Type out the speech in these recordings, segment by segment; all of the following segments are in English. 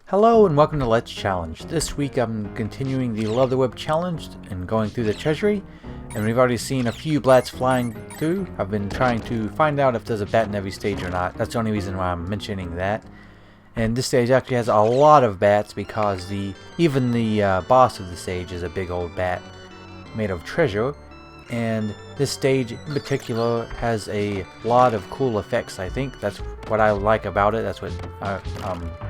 Hello and welcome to Let's Challenge. This week I'm continuing the Leatherweb Challenge and going through the treasury, and we've already seen a few blats flying through. I've been trying to find out if there's a bat in every stage or not. That's the only reason why I'm mentioning that. And this stage actually has a lot of bats because even the boss of the stage is a big old bat made of treasure. And this stage in particular has a lot of cool effects. I think that's what I like about it. That's what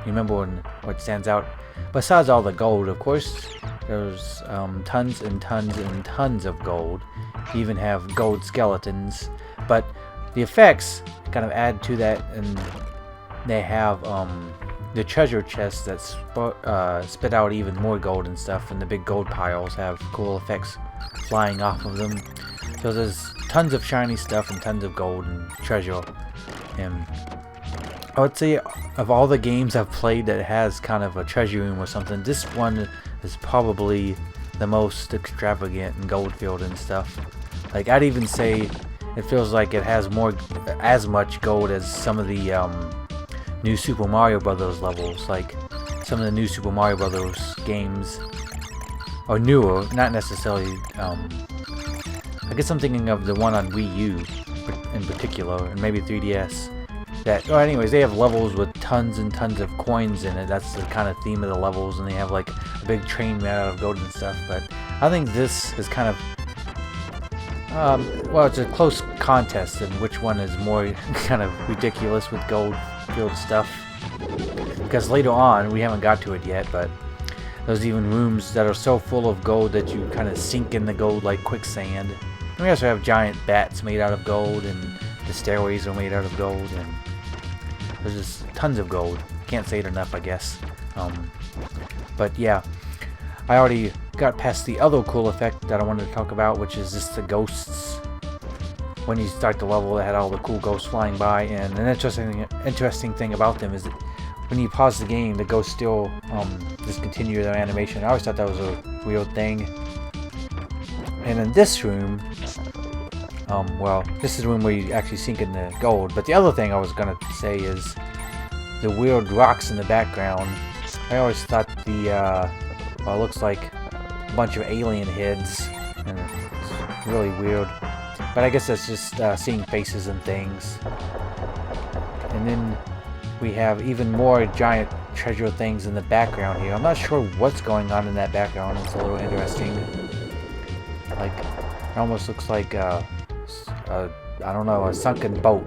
remember what stands out. Besides all the gold, of course, there's tons and tons and tons of gold. You even have gold skeletons, but the effects kind of add to that, and they have the treasure chests that spit out even more gold and stuff, and the big gold piles have cool effects flying off of them. So there's tons of shiny stuff and tons of gold and treasure. And I would say of all the games I've played that has kind of a treasure room or something, this one is probably the most extravagant and gold filled and stuff. Like, I'd even say it feels like it has as much gold as some of the new Super Mario Brothers levels. Like some of the new Super Mario Brothers games are newer, not necessarily. I guess I'm thinking of the one on Wii U in particular, and maybe 3DS. Anyways, they have levels with tons and tons of coins in it. That's the kind of theme of the levels, and they have like a big train made out of gold and stuff. But I think this is kind of, well, it's a close contest in which one is more kind of ridiculous with gold-filled stuff. Because later on, we haven't got to it yet, but there's even rooms that are so full of gold that you kind of sink in the gold like quicksand. And we also have giant bats made out of gold, and the stairways are made out of gold, and there's just tons of gold. Can't say it enough, I guess. But yeah, I already got past the other cool effect that I wanted to talk about, which is just the ghosts. When you start the level, it had all the cool ghosts flying by, and an interesting thing about them is that when you pause the game, the ghosts still just continue their animation. I always thought that was a weird thing. And in this room, well, this is the room where you actually sink in the gold. But the other thing I was gonna say is the weird rocks in the background. I always thought well, it looks like a bunch of alien heads, and it's really weird. But I guess that's just seeing faces and things. And then we have even more giant treasure things in the background here. I'm not sure what's going on in that background. It's a little interesting. Like, it almost looks like I don't know, a sunken boat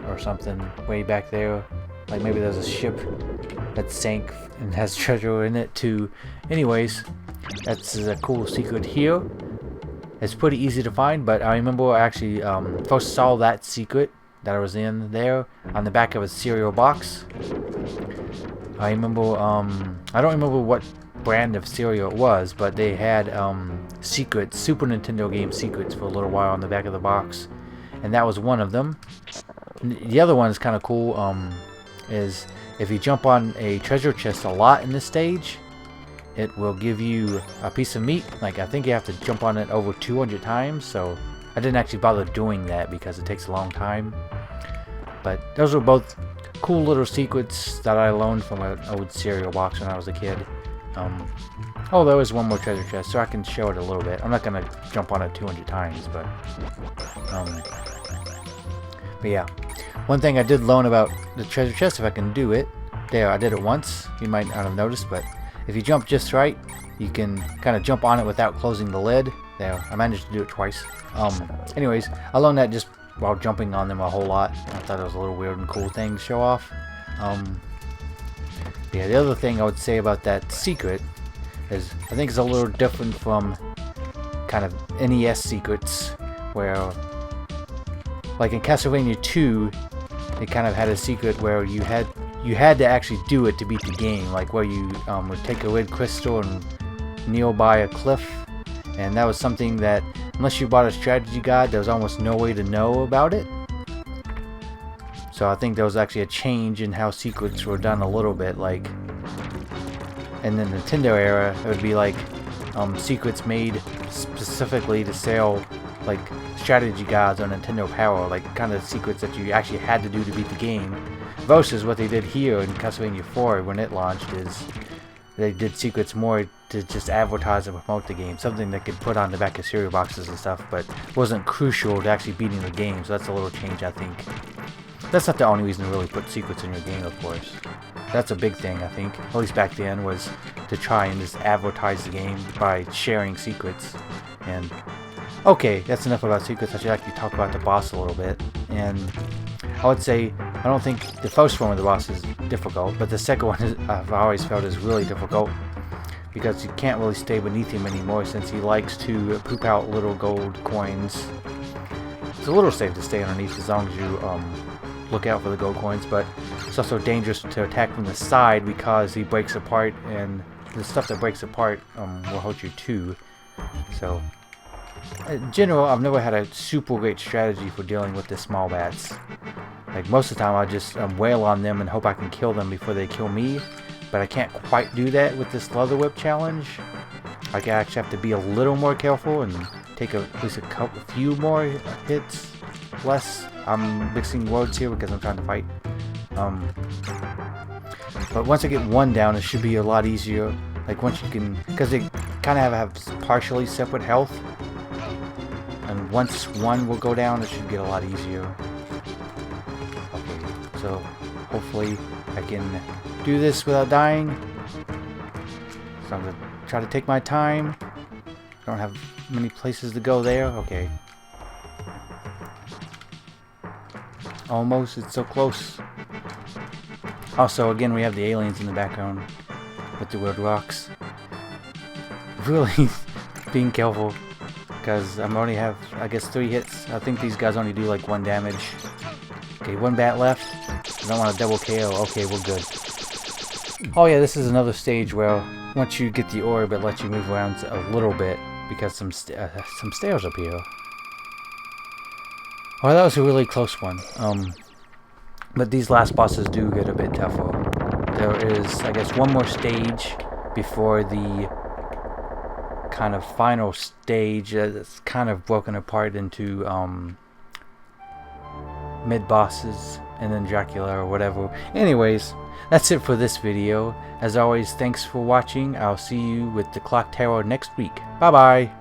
or something way back there. Like maybe there's a ship that sank and has treasure in it too. Anyways, that's a cool secret here. It's pretty easy to find, but I remember I actually first saw that secret that I was in there on the back of a cereal box. I remember, I don't remember what brand of cereal it was, but they had secrets, Super Nintendo game secrets for a little while on the back of the box, and that was one of them. The other one is kind of cool, is if you jump on a treasure chest a lot in this stage, it will give you a piece of meat. Like, I think you have to jump on it over 200 times, so I didn't actually bother doing that because it takes a long time. But those were both cool little secrets that I learned from an old cereal box when I was a kid. Oh, there was one more treasure chest, so I can show it a little bit. I'm not gonna jump on it 200 times, but yeah. One thing I did learn about the treasure chest, if I can do it, there, I did it once. You might not have noticed, but if you jump just right, you can kind of jump on it without closing the lid. There, I managed to do it twice. Anyways, I learned that just while jumping on them a whole lot. I thought it was a little weird and cool thing to show off. Yeah, the other thing I would say about that secret is I think it's a little different from kind of NES secrets, where like in Castlevania 2, they kind of had a secret where you had to actually do it to beat the game, like where you would take a red crystal and kneel by a cliff, and that was something that unless you bought a strategy guide, there was almost no way to know about it. So I think there was actually a change in how secrets were done a little bit. Like in the Nintendo era, it would be like secrets made specifically to sell like strategy guides on Nintendo Power, like kind of secrets that you actually had to do to beat the game. Versus what they did here in Castlevania 4 when it launched is they did secrets more to just advertise and promote the game, something they could put on the back of cereal boxes and stuff, but wasn't crucial to actually beating the game. So that's a little change, I think. That's not the only reason to really put secrets in your game, of course. That's a big thing, I think, at least back then, was to try and just advertise the game by sharing secrets. And okay, that's enough about secrets. I should actually talk about the boss a little bit. And I would say, I don't think the first form of the boss is difficult, but the second one I've always felt is really difficult, because you can't really stay beneath him anymore since he likes to poop out little gold coins. It's a little safe to stay underneath as long as you look out for the gold coins, but it's also dangerous to attack from the side because he breaks apart, and the stuff that breaks apart will hurt you too. So in general, I've never had a super great strategy for dealing with the small bats. Like most of the time I just wail on them and hope I can kill them before they kill me, but I can't quite do that with this leather whip challenge. Like I actually have to be a little more careful and take at least a few more hits. Less, I'm mixing words here because I'm trying to fight. But once I get one down, it should be a lot easier. Like once you can, because they kind of have partially separate health, and once one will go down, it should get a lot easier. Okay, so hopefully I can do this without dying. So I'm gonna try to take my time. Don't have many places to go there. Okay. Almost, it's so close. Also, again, we have the aliens in the background with the weird rocks. Really being careful, because I'm only have, I guess, 3 hits. I think these guys only do like 1 damage. Okay, 1 bat left. I don't want to double KO. Okay, we're good. Oh yeah, this is another stage where once you get the orb, it lets you move around a little bit because some stairs up here. Well, that was a really close one. But these last bosses do get a bit tougher. There is, I guess, one more stage before the kind of final stage that's kind of broken apart into mid-bosses and then Dracula or whatever. Anyways, that's it for this video. As always, thanks for watching. I'll see you with the Clock Tower next week. Bye-bye!